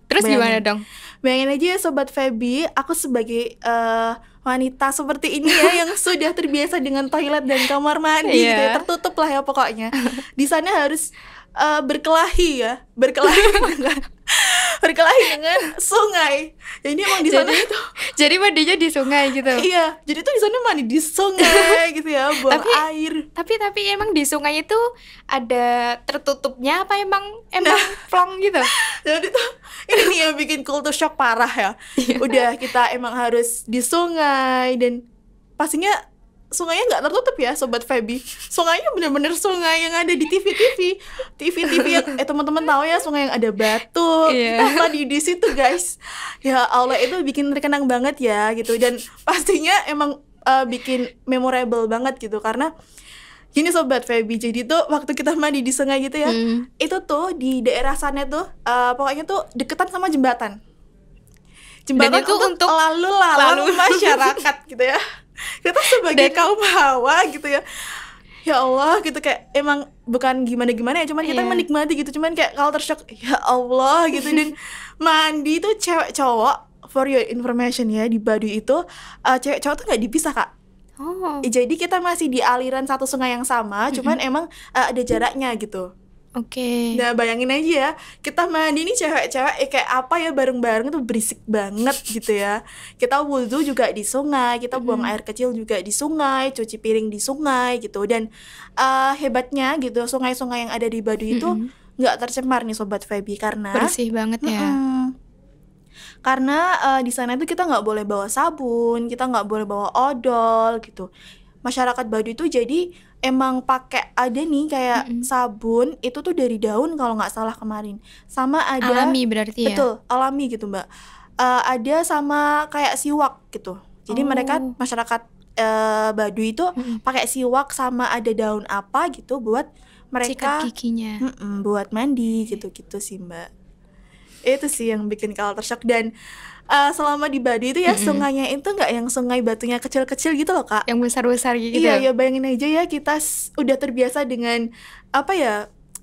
Terus gimana Bayangin. dong? Bayangin aja ya Sobat Feby, aku sebagai wanita seperti ini ya yang sudah terbiasa dengan toilet dan kamar mandi gitu ya, Iya. tertutup lah ya pokoknya. Di sana harus berkelahi dengan sungai. Jadi emang di sana itu Jadi mandinya di sungai gitu. iya, jadi tuh di sana mandi di sungai gitu ya, buang Tapi- air. Tapi emang di sungai itu ada tertutupnya apa emang plong gitu? Jadi tuh ini nih yang bikin culture shock parah ya. Udah kita emang harus di sungai dan pastinya sungainya nggak tertutup ya Sobat Feby. Sungainya bener-bener sungai yang ada di TV yang teman-teman tahu ya, sungai yang ada batu. Iya. Kita mandi di situ guys. Ya Allah, itu bikin terkenang banget ya gitu, dan pastinya emang bikin memorable banget gitu karena gini Sobat Feby, jadi tuh waktu kita mandi di sungai gitu ya, itu tuh di daerah sana tuh pokoknya tuh deketan sama jembatan. Jembatan itu untuk lalu lalang masyarakat gitu ya. Kita sebagai kaum hawa gitu ya. Ya Allah gitu, kayak emang bukan gimana-gimana ya, cuman kita Iya. menikmati gitu, cuman kayak culture shock. Ya Allah gitu. Dan mandi tuh cewek cowok, for your information ya, di Baduy itu cewek cowok tuh nggak dipisah Kak. Oh, Jadi kita masih di aliran satu sungai yang sama, cuman emang ada jaraknya gitu. oke. Nah bayangin aja ya, kita mandi nih cewek-cewek kayak apa ya, bareng-bareng tuh berisik banget gitu ya. Kita wudhu juga di sungai, kita buang air kecil juga di sungai, cuci piring di sungai gitu. Dan hebatnya gitu, sungai-sungai yang ada di Baduy itu nggak tercemar nih Sobat Feby, karena Bersih banget ya. karena di sana itu kita nggak boleh bawa sabun, kita nggak boleh bawa odol gitu. Masyarakat Baduy itu jadi emang pakai ada nih kayak sabun itu tuh dari daun kalau nggak salah kemarin, sama ada Alami berarti ya. betul alami gitu Mbak. Ada sama kayak siwak gitu. Jadi mereka masyarakat Baduy itu pakai siwak sama ada daun apa gitu buat mereka Sikat giginya. buat mandi gitu-gitu sih Mbak. Itu sih yang bikin culture shock. Dan selama di Baduy itu ya sungainya itu nggak yang sungai batunya kecil-kecil gitu loh Kak. Yang besar-besar gitu. Iya ya, bayangin aja ya, kita udah terbiasa dengan apa ya,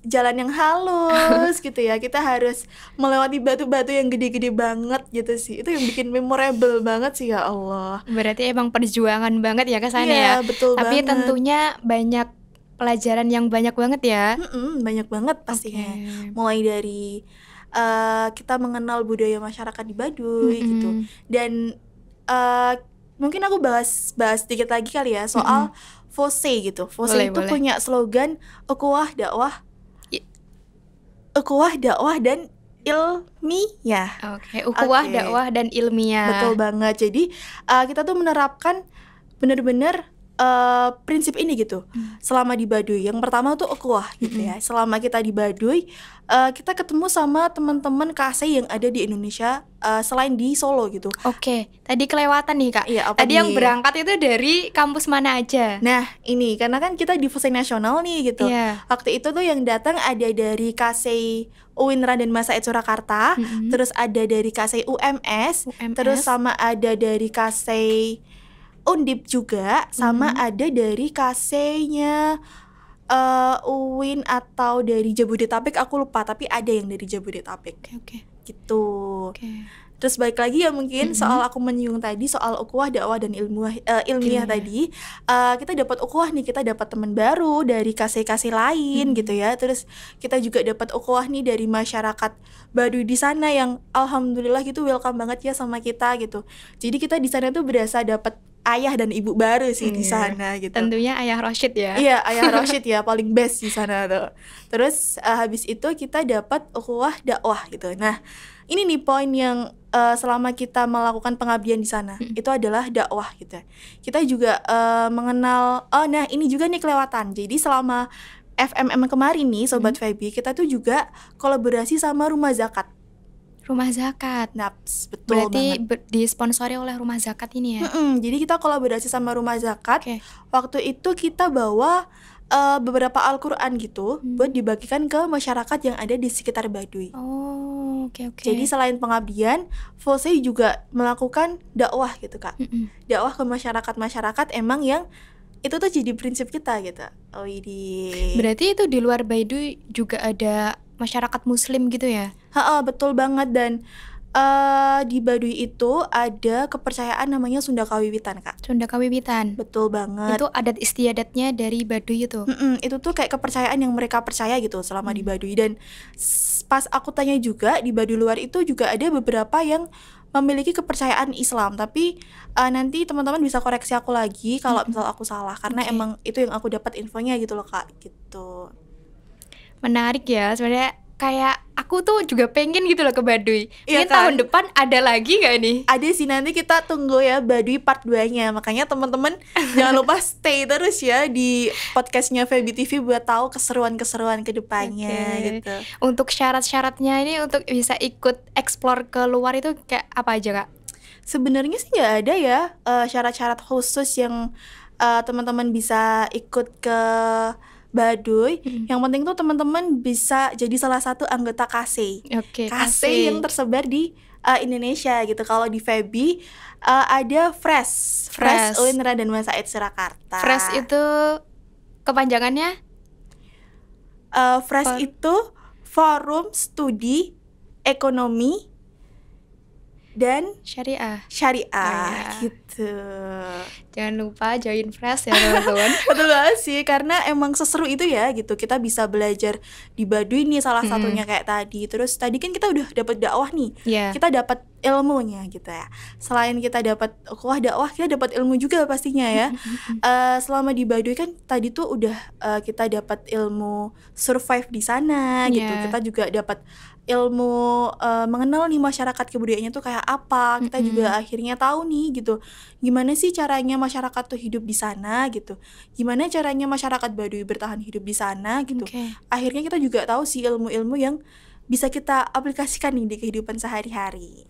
jalan yang halus gitu ya, kita harus melewati batu-batu yang gede-gede banget gitu sih. Itu yang bikin memorable banget sih, ya Allah. Berarti emang perjuangan banget ya ke sana Iya, ya. betul Tapi banget. tentunya banyak pelajaran yang banyak banget ya. Banyak banget pastinya. Oke. Mulai dari kita mengenal budaya masyarakat di Baduy gitu. Dan mungkin aku bahas sedikit lagi kali ya soal Fose gitu. Fose Boleh, itu boleh. punya slogan ukhuwah dakwah, I- ukhuwah dakwah dan ilmiah. Oke, ukhuwah, Oke. dakwah dan ilmiah. Betul banget. Jadi kita tuh menerapkan bener-bener prinsip ini gitu selama di Baduy. Yang pertama tuh ukhuwah gitu ya. Selama kita di Baduy, kita ketemu sama teman-teman KSI yang ada di Indonesia selain di Solo gitu. Oke, tadi kelewatan nih Kak. Iya, apa Tadi yang nih? berangkat itu dari kampus mana aja? Nah ini karena kan kita di Fose Nasional nih gitu. Iya. Waktu itu tuh yang datang ada dari KSI UIN Raden Masaid Surakarta, terus ada dari KSI UMS, terus sama ada dari KSI Undip juga, sama ada dari KSI-nya UIN atau dari Jabodetabek, aku lupa, tapi ada yang dari Jabodetabek Oke. gitu. Oke. Terus balik lagi ya mungkin soal aku menyinggung tadi soal ukhuwah dakwah dan ilmiah tadi, kita dapat ukhuwah nih, kita dapat teman baru dari kasih-kasih lain gitu ya. Terus kita juga dapat ukhuwah nih dari masyarakat Baduy di sana yang alhamdulillah gitu welcome banget ya sama kita gitu. Jadi kita di sana tuh berasa dapat ayah dan ibu baru sih di sana gitu. Tentunya Ayah Rosyid ya. Iya, Ayah Rosyid ya paling best di sana tuh. Terus habis itu kita dapat ukhuwah dakwah gitu. Nah, ini nih poin yang selama kita melakukan pengabdian di sana itu adalah dakwah gitu. Kita juga mengenal, nah ini juga nih kelewatan. Jadi selama FMM kemarin nih Sobat Feby, kita tuh juga kolaborasi sama Rumah Zakat. Rumah Zakat. Naps, betul Berarti banget. disponsori oleh Rumah Zakat ini ya. Jadi kita kolaborasi sama Rumah Zakat. Oke. Waktu itu kita bawa beberapa Al-Quran gitu buat dibagikan ke masyarakat yang ada di sekitar Baduy. Oh. Oke. Jadi selain pengabdian, Volsei juga melakukan dakwah gitu Kak. Dakwah ke masyarakat emang yang itu tuh jadi prinsip kita gitu. Oh ini. Berarti itu di luar Baduy juga ada masyarakat Muslim gitu ya? Betul banget. Dan di Baduy itu ada kepercayaan namanya Sunda Kawiwitan Kak. Sunda Kawiwitan. Betul banget. Itu adat istiadatnya dari Baduy itu. Itu tuh kayak kepercayaan yang mereka percaya gitu selama di Baduy. Dan pas aku tanya juga, di Baduy luar itu juga ada beberapa yang memiliki kepercayaan Islam. Tapi nanti teman-teman bisa koreksi aku lagi kalau misal aku salah, karena emang itu yang aku dapat infonya gitu loh Kak, gitu. Menarik ya, sebenarnya kayak aku tuh juga pengen gitu loh ke Baduy. Iya Mungkin kan? tahun depan ada lagi gak nih? Ada sih, nanti kita tunggu ya Baduy part 2-nya. Makanya teman-teman jangan lupa stay terus ya di podcastnya Feby TV buat tahu keseruan-keseruan ke depannya gitu. Untuk syarat-syaratnya ini untuk bisa ikut explore ke luar itu kayak apa aja Kak? Sebenarnya sih nggak ada ya syarat-syarat khusus yang teman-teman bisa ikut ke Baduy. Yang penting tuh teman-teman bisa jadi salah satu anggota KASEI. KASEI yang tersebar di Indonesia gitu. Kalau di Feby ada Fresh Unra dan Said Surakarta. Fresh itu kepanjangannya? Fresh itu Forum Studi Ekonomi dan Syariah gitu. Jangan lupa join Fresh ya teman-teman. Betul banget sih, karena emang seseru itu ya gitu. Kita bisa belajar di Baduy nih salah satunya kayak tadi. Terus tadi kan kita udah dapat dakwah nih. Kita dapat ilmunya gitu ya. Selain kita dapat ukhuwah dakwah, kita dapat ilmu juga pastinya ya. Selama di Baduy kan tadi tuh udah kita dapat ilmu survive di sana gitu. Kita juga dapat ilmu mengenal nih masyarakat kebudayaannya tuh kayak apa. Kita juga akhirnya tahu nih gitu, gimana sih caranya masyarakat tuh hidup di sana gitu, gimana caranya masyarakat Baduy bertahan hidup di sana gitu. Akhirnya kita juga tahu sih ilmu-ilmu yang bisa kita aplikasikan nih di kehidupan sehari-hari.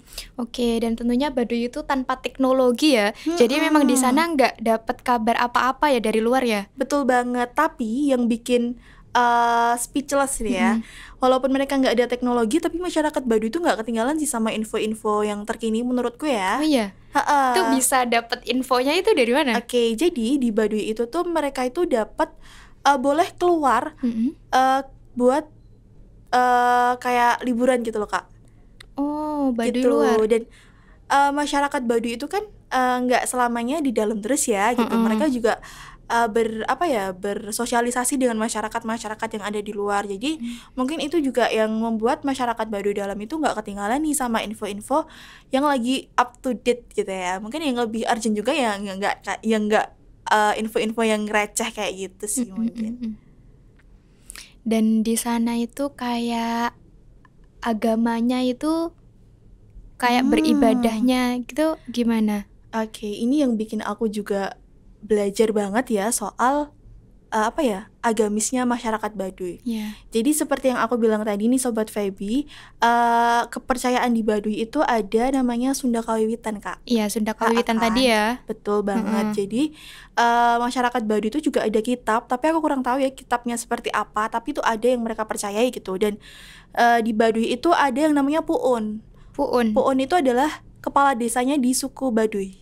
Dan tentunya Baduy itu tanpa teknologi ya. Jadi memang di sana nggak dapat kabar apa-apa ya dari luar ya. Betul banget. Tapi yang bikin speechless nih ya, walaupun mereka nggak ada teknologi, tapi masyarakat Baduy itu nggak ketinggalan sih sama info-info yang terkini menurutku ya. Oh iya? Itu bisa dapat infonya itu dari mana? Jadi di Baduy itu tuh mereka itu dapat boleh keluar buat kayak liburan gitu loh Kak. Baduy gitu. luar. Dan masyarakat Baduy itu kan nggak selamanya di dalam terus ya gitu. Mereka juga bersosialisasi dengan masyarakat yang ada di luar. Jadi mungkin itu juga yang membuat masyarakat Baduy dalam itu nggak ketinggalan nih sama info-info yang lagi up to date gitu ya. Mungkin yang lebih urgent juga yang nggak info-info yang receh kayak gitu sih mungkin. Dan di sana itu kayak agamanya itu kayak beribadahnya gitu gimana? Ini yang bikin aku juga belajar banget ya soal agamisnya masyarakat Baduy. Jadi seperti yang aku bilang tadi nih Sobat Feby, kepercayaan di Baduy itu ada namanya Sunda Kawiwitan Kak. Iya, Sunda Kawiwitan tadi ya. Betul banget. Jadi masyarakat Baduy itu juga ada kitab, tapi aku kurang tahu ya kitabnya seperti apa, tapi itu ada yang mereka percayai gitu. Dan di Baduy itu ada yang namanya Pu'un. Pu'un itu adalah kepala desanya di suku Baduy.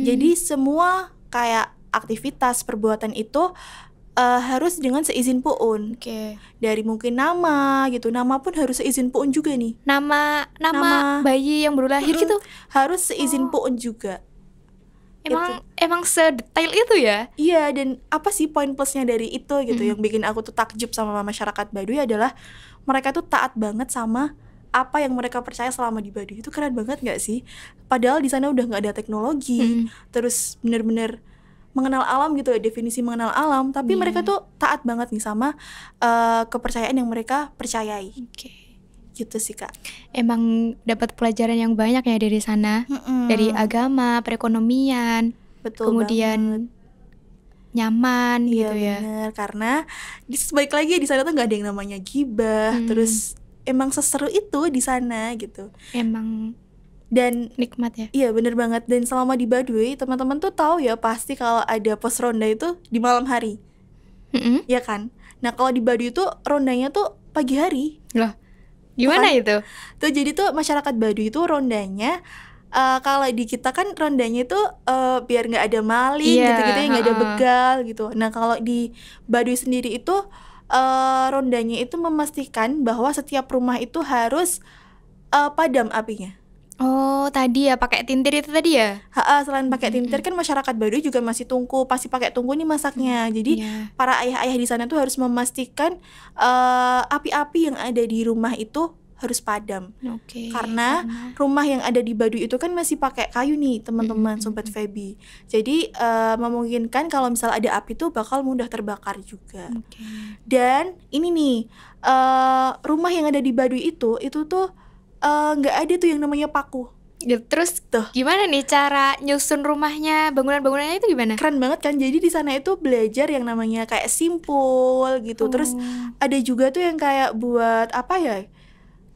Jadi semua kayak aktivitas perbuatan itu harus dengan seizin Pu'un. Dari mungkin nama gitu, nama pun harus seizin Pu'un juga nih. Nama bayi yang baru lahir gitu harus seizin Pu'un juga. Emang sedetail itu ya? Iya, dan apa sih poin plusnya dari itu gitu yang bikin aku tuh takjub sama masyarakat Baduy adalah mereka tuh taat banget sama apa yang mereka percaya selama di Baduy. Itu keren banget gak sih? Padahal di sana udah nggak ada teknologi, terus bener-bener mengenal alam gitu ya, definisi mengenal alam, tapi mereka tuh taat banget nih sama kepercayaan yang mereka percayai. Gitu sih Kak. Emang dapat pelajaran yang banyak ya dari sana, dari agama, perekonomian, kemudian nyaman gitu ya. Bener, karena sebaik lagi di sana tuh nggak ada yang namanya gibah, terus emang seseru itu di sana gitu. Emang dan nikmat ya. Iya bener banget. Dan selama di Baduy teman-teman tuh tahu ya pasti kalau ada pos ronda itu di malam hari. Ya kan. Nah kalau di Baduy tuh rondanya tuh pagi hari. Loh, Gimana Bukan? itu? Tuh jadi tuh masyarakat Baduy itu rondanya, kalau di kita kan rondanya itu biar nggak ada maling Iya, gitu-gitu ya, nggak ada heeh. begal gitu. Nah kalau di Baduy sendiri itu rondanya itu memastikan bahwa setiap rumah itu harus padam apinya. Oh, tadi ya pakai tintir itu tadi ya? Selain pakai tintir kan masyarakat Baduy juga masih tungku, pasti pakai tungku nih masaknya. Jadi Iya. para ayah-ayah di sana tuh harus memastikan api-api yang ada di rumah itu harus padam. Oke. Karena rumah yang ada di Baduy itu kan masih pakai kayu nih teman-teman Sobat Feby. Jadi memungkinkan kalau misal ada api tuh bakal mudah terbakar juga. Oke. Dan ini nih rumah yang ada di Baduy itu tuh nggak ada tuh yang namanya paku. Ya, terus Tuh. gimana nih cara nyusun rumahnya, bangunan-bangunannya itu gimana? Keren banget kan. Jadi di sana itu belajar yang namanya kayak simpul gitu. Terus ada juga tuh yang kayak buat apa ya?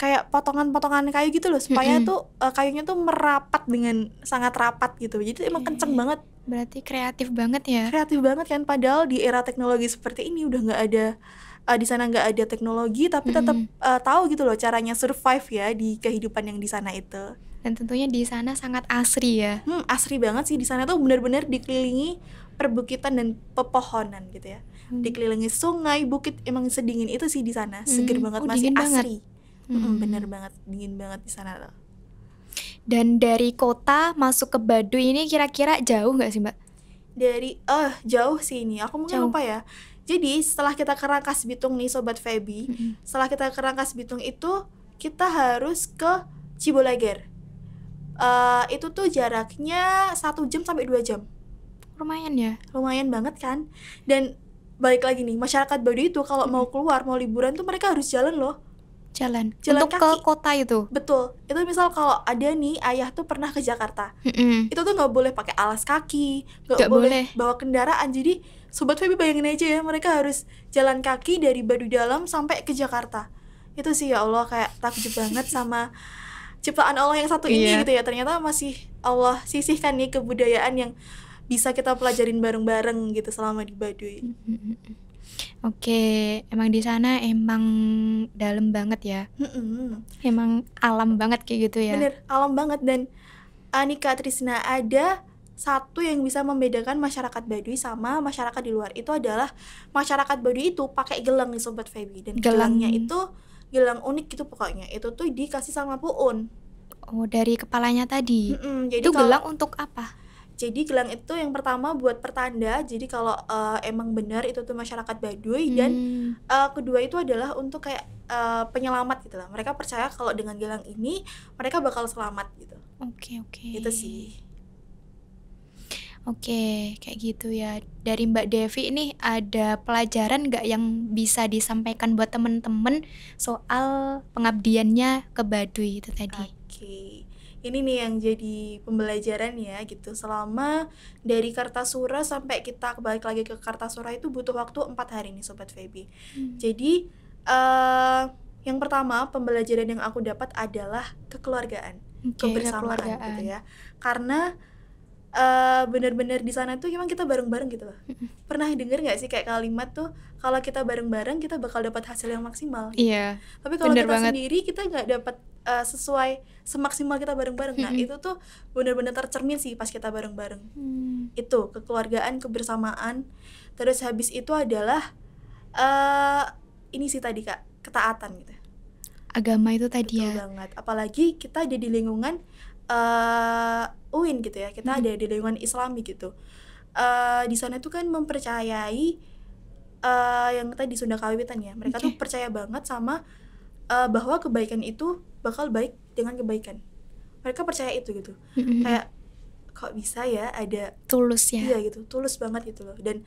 Kayak potongan-potongan kayu gitu loh, supaya tuh kayunya tuh merapat dengan sangat rapat gitu. Jadi emang kenceng banget. Berarti kreatif banget ya? Kreatif banget kan, padahal di era teknologi seperti ini udah nggak ada di sana nggak ada teknologi, tapi tetap tahu gitu loh caranya survive ya di kehidupan yang di sana itu. Dan tentunya di sana sangat asri ya. Asri banget sih. Di sana tuh benar-benar dikelilingi perbukitan dan pepohonan gitu ya. Dikelilingi sungai, bukit, emang sedingin itu sih di sana. Seger banget, masih asri. Bener banget, dingin banget di sana loh. Dan dari kota masuk ke Baduy ini kira-kira jauh nggak sih Mbak? Dari jauh sih ini. Aku mungkin lupa ya. Jadi setelah kita ke Rangkas Bitung nih Sobat Feby, setelah kita ke Rangkas Bitung itu kita harus ke Ciboleger. Itu tuh jaraknya 1 jam sampai 2 jam. Lumayan ya? Lumayan banget kan. Dan balik lagi nih, masyarakat Baduy itu kalau mau keluar, mau liburan tuh mereka harus jalan loh. Jalan Jalan untuk kaki. ke kota itu? Betul. Itu misal kalau ada nih ayah tuh pernah ke Jakarta, itu tuh nggak boleh pakai alas kaki, nggak boleh bawa kendaraan. Jadi Sobat Feby bayangin aja ya, mereka harus jalan kaki dari Baduy Dalam sampai ke Jakarta. Itu sih ya Allah, kayak takjub banget sama ciptaan Allah yang satu ini gitu ya. Ternyata masih Allah sisihkan nih kebudayaan yang bisa kita pelajarin bareng-bareng gitu selama di Baduy. Oke, emang di sana emang dalam banget ya. Emang alam banget kayak gitu ya. Bener, alam banget. Dan Kak Trisna, ada satu yang bisa membedakan masyarakat Baduy sama masyarakat di luar. Itu adalah masyarakat Baduy itu pakai gelang nih Sobat Feby. Dan gelangnya itu gelang unik gitu pokoknya. Itu tuh dikasih sama Puun. Oh, dari kepalanya tadi. Jadi itu gelang untuk apa? Jadi gelang itu yang pertama buat pertanda. Jadi kalau emang benar itu tuh masyarakat Baduy. Dan kedua itu adalah untuk kayak penyelamat gitu lah. Mereka percaya kalau dengan gelang ini mereka bakal selamat gitu. Oke. Itu sih. Oke, kayak gitu ya. Dari Mbak Devi ini ada pelajaran nggak yang bisa disampaikan buat temen-temen soal pengabdiannya ke Baduy itu tadi? Oke. Ini nih yang jadi pembelajaran ya gitu. Selama dari Kartasura sampai kita balik lagi ke Kartasura itu butuh waktu 4 hari nih Sobat Feby. Jadi yang pertama pembelajaran yang aku dapat adalah kekeluargaan, kebersamaan gitu ya. Karena benar-benar di sana tuh emang kita bareng-bareng gitu loh. Pernah denger nggak sih kayak kalimat tuh kalau kita bareng-bareng kita bakal dapat hasil yang maksimal. Iya. Tapi kalau kita sendiri kita nggak dapat sesuai semaksimal kita bareng-bareng. Nah itu tuh benar-benar tercermin sih pas kita bareng-bareng. Itu kekeluargaan, kebersamaan. Terus habis itu adalah ini sih tadi Kak, ketaatan gitu. Agama itu tadi. Betul banget. Apalagi kita ada di lingkungan UIN gitu ya. Kita ada di lingkungan Islami gitu. Di sana tuh kan mempercayai yang tadi Sunda Kawiwitan ya. Mereka tuh percaya banget sama bahwa kebaikan itu bakal baik dengan kebaikan. Mereka percaya itu gitu. Kayak kok bisa ya ada tulus ya. Iya gitu, tulus banget gitu loh. Dan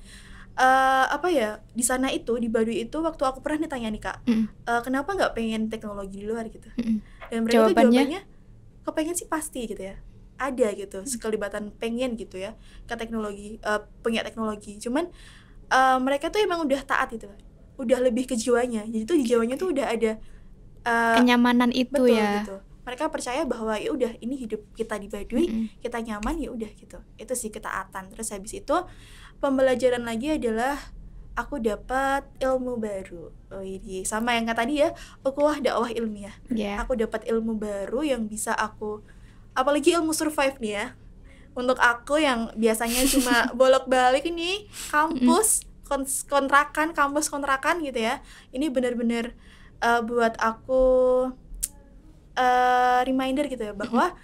apa ya, di sana itu di Baduy itu waktu aku pernah ditanya nih Kak, kenapa nggak pengen teknologi di luar gitu. Dan mereka tuh jawabannya kepengen sih pasti gitu ya. Ada gitu, sekelibatan pengen gitu ya ke teknologi, punya teknologi. Cuman mereka tuh emang udah taat gitu loh. Udah lebih ke jiwanya. Jadi tuh di jiwanya tuh udah ada kenyamanan itu betul, ya. Gitu. Mereka percaya bahwa ya udah ini hidup kita di Baduy, kita nyaman ya udah gitu. Itu sih ketaatan. Terus habis itu pembelajaran lagi adalah aku dapat ilmu baru. Oh ini sama yang tadi ya, ukhuwah dakwah ilmiah. Ya. Aku dapat ilmu baru yang bisa aku, apalagi ilmu survive nih ya. Untuk aku yang biasanya cuma bolak-balik nih kampus kampus kontrakan gitu ya. Ini benar-benar buat aku reminder gitu ya bahwa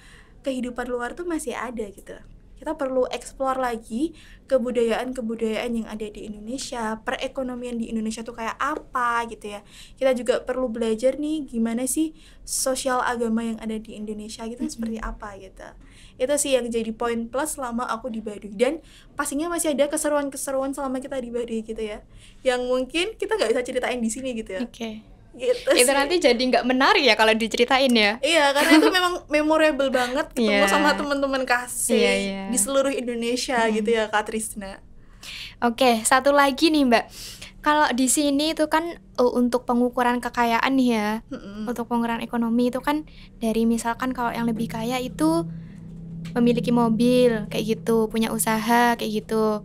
kehidupan luar tuh masih ada gitu. Kita perlu explore lagi kebudayaan-kebudayaan yang ada di Indonesia, perekonomian di Indonesia tuh kayak apa gitu ya. Kita juga perlu belajar nih gimana sih sosial agama yang ada di Indonesia gitu seperti apa gitu. Itu sih yang jadi poin plus selama aku di Baduy, dan pastinya masih ada keseruan-keseruan selama kita di Baduy gitu ya, yang mungkin kita nggak bisa ceritain di sini gitu ya. Oke. Gitu Itu sih. nanti jadi nggak menarik ya kalau diceritain ya. Iya, karena itu memang memorable banget ketemu Iya. sama teman-teman kasih Iya. di seluruh Indonesia gitu ya Kak Trisna. Oke, satu lagi nih Mbak. Kalau di sini itu kan untuk pengukuran kekayaan nih ya. Untuk pengukuran ekonomi itu kan dari misalkan kalau yang lebih kaya itu memiliki mobil kayak gitu, punya usaha kayak gitu.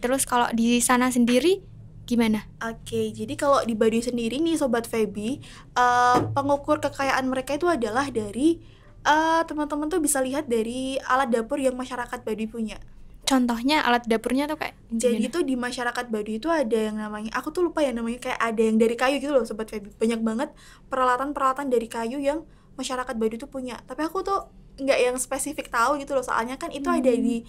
Terus kalau di sana sendiri gimana? Oke, jadi kalau di Baduy sendiri nih Sobat Feby, pengukur kekayaan mereka itu adalah dari teman-teman tuh bisa lihat dari alat dapur yang masyarakat Baduy punya. Contohnya alat dapurnya tuh kayak Jadi gimana? tuh di masyarakat Baduy itu ada yang namanya, aku tuh lupa ya namanya, kayak ada yang dari kayu gitu loh Sobat Feby. Banyak banget peralatan-peralatan dari kayu yang masyarakat Baduy tuh punya. Tapi aku tuh nggak yang spesifik tahu gitu loh, soalnya kan itu ada di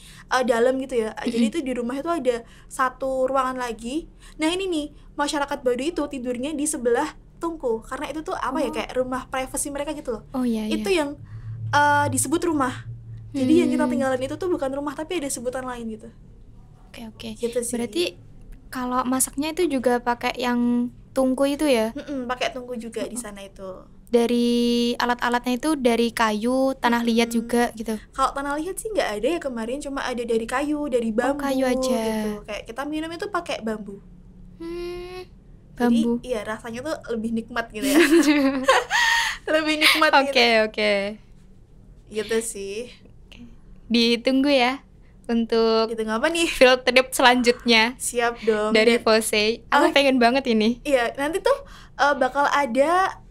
dalam gitu ya. Jadi itu di rumah itu ada satu ruangan lagi. Nah ini nih, masyarakat Baduy itu tidurnya di sebelah tungku, karena itu tuh apa ya, kayak rumah privacy mereka gitu loh. Oh iya. Itu yang disebut rumah. Jadi yang kita tinggalin itu tuh bukan rumah tapi ada sebutan lain gitu. Oke. Gitu sih. Berarti kalau masaknya itu juga pakai yang tungku itu ya? Pakai tungku juga di sana itu. Dari alat-alatnya itu dari kayu, tanah liat juga gitu. Kalau tanah liat sih nggak ada ya kemarin, cuma ada dari kayu, dari bambu. Kayu aja. Gitu. Kayak kita minum itu pakai bambu. Bambu. Jadi iya rasanya tuh lebih nikmat gitu ya. Lebih nikmat gitu. Oke. Gitu sih. Ditunggu ya untuk Gitu ngapa nih? field trip selanjutnya Siap dong. dari Fose. Aku pengen banget ini. Iya, nanti tuh bakal ada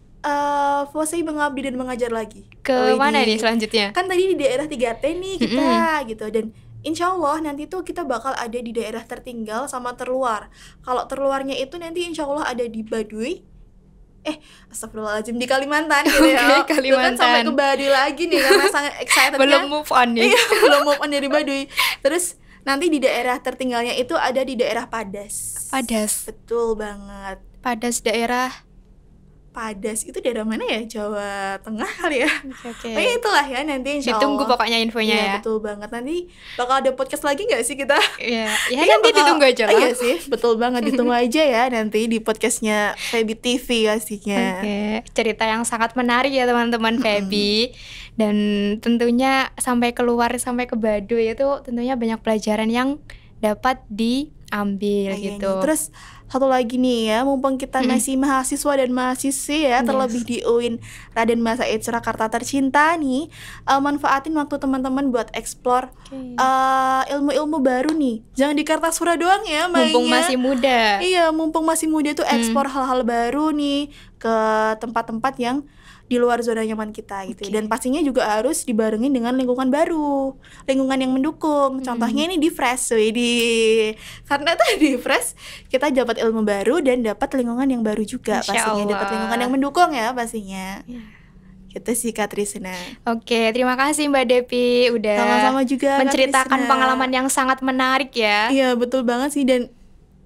Fosei mengabdi dan mengajar lagi. Ke mana nih selanjutnya? Kan tadi di daerah 3T nih kita gitu, dan insya Allah nanti tuh kita bakal ada di daerah tertinggal sama terluar. Kalau terluarnya itu nanti insya Allah ada di Baduy. Astagfirullahaladzim, di Kalimantan gitu ya. Oke, Itu kan sampai ke Kalimantan. Baduy lagi nih karena sangat excited. Belum move on nih. Iya, belum move on dari Baduy. Terus nanti di daerah tertinggalnya itu ada di daerah Padas. Padas. Betul banget. Padas daerah. Padas itu daerah mana ya? Jawa Tengah kali ya. Oke. Oh ya itulah ya, nanti insya Ditunggu Allah. pokoknya infonya Iya, ya. betul banget. Nanti bakal ada podcast lagi nggak sih kita? Iya, ya Kayaknya nanti bakal- ditunggu aja lah. Iya sih, betul banget. Ditunggu aja ya nanti di podcastnya Feby TV pastinya. Oke, cerita yang sangat menarik ya teman-teman Feby. Dan tentunya sampai keluar sampai ke Baduy itu tentunya banyak pelajaran yang dapat diambil Kayaknya. gitu. Terus satu lagi nih ya, mumpung kita masih mahasiswa dan mahasiswi ya, terlebih di UIN Raden Mas Said Surakarta tercinta nih, manfaatin waktu teman-teman buat explore ilmu-ilmu baru nih. Jangan di Kartasura doang ya mainnya. Mumpung masih muda. Iya, mumpung masih muda tuh explore hal-hal baru nih ke tempat-tempat yang di luar zona nyaman kita gitu. Dan pastinya juga harus dibarengin dengan lingkungan baru, lingkungan yang mendukung. Contohnya ini di Fresh, karena tuh di Fresh kita dapat ilmu baru dan dapat lingkungan yang baru juga. Insya Pastinya dapat Allah. lingkungan yang mendukung ya pastinya. Gitu sih Kak Trisna. Oke, terima kasih Mbak Depi udah Sama-sama juga Kak menceritakan Trisna. pengalaman yang sangat menarik ya. Iya betul banget sih, dan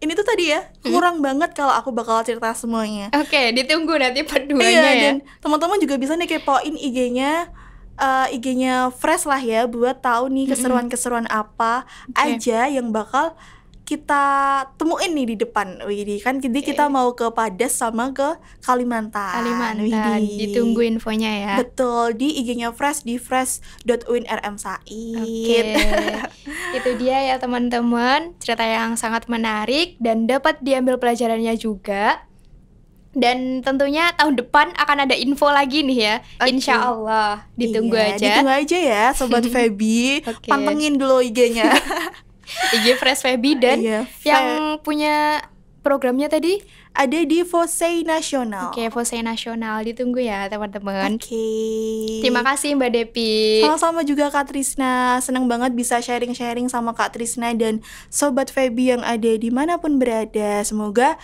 ini tuh tadi ya kurang banget kalau aku bakal cerita semuanya. Oke, ditunggu nanti part 2-nya Iya, ya. dan teman-teman juga bisa nih kepoin IG-nya Fresh lah ya, buat tahu nih keseruan-keseruan apa aja yang bakal kita temuin nih di depan. Widih, kan jadi kita mau ke Padas sama ke Kalimantan. Kalimantan, Widih. ditunggu infonya ya. Betul, di IG-nya Fresh di fresh.uinrmsaid. Oke, itu dia ya teman-teman, cerita yang sangat menarik dan dapat diambil pelajarannya juga. Dan tentunya tahun depan akan ada info lagi nih ya. Oke. Insya Allah, ditunggu Iya, aja. Ditunggu aja ya Sobat Feby. Oke. Pantengin dulu IG-nya. IG Fresh Feby dan yang punya programnya tadi ada di Fosei Nasional. Oke, Fosei Nasional, ditunggu ya teman-teman. Oke. Terima kasih Mbak Depi. Sama-sama juga Kak Trisna, senang banget bisa sharing-sharing sama Kak Trisna dan Sobat Feby yang ada dimanapun berada. Semoga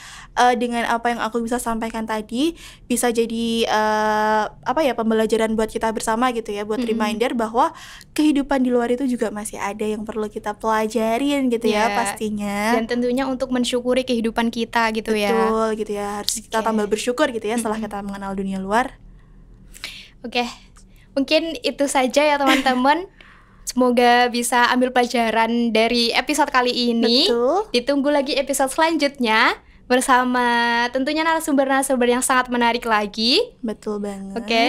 dengan apa yang aku bisa sampaikan tadi bisa jadi pembelajaran buat kita bersama gitu ya, buat reminder bahwa kehidupan di luar itu juga masih ada yang perlu kita pelajarin gitu ya pastinya. Dan tentunya untuk mensyukuri kehidupan kita gitu. Betul gitu ya, harus kita tambah bersyukur gitu ya setelah kita mengenal dunia luar. Oke, mungkin itu saja ya teman-teman. Semoga bisa ambil pelajaran dari episode kali ini. Betul. Ditunggu lagi episode selanjutnya bersama tentunya narasumber-narasumber yang sangat menarik lagi. Betul banget. Oke,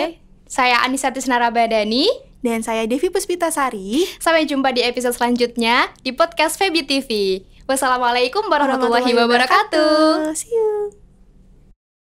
saya Anissa Tisnara Badani. Dan saya Devi Puspitasari. Sampai jumpa di episode selanjutnya di podcast Feby TV. Wassalamualaikum warahmatullahi wabarakatuh. See you.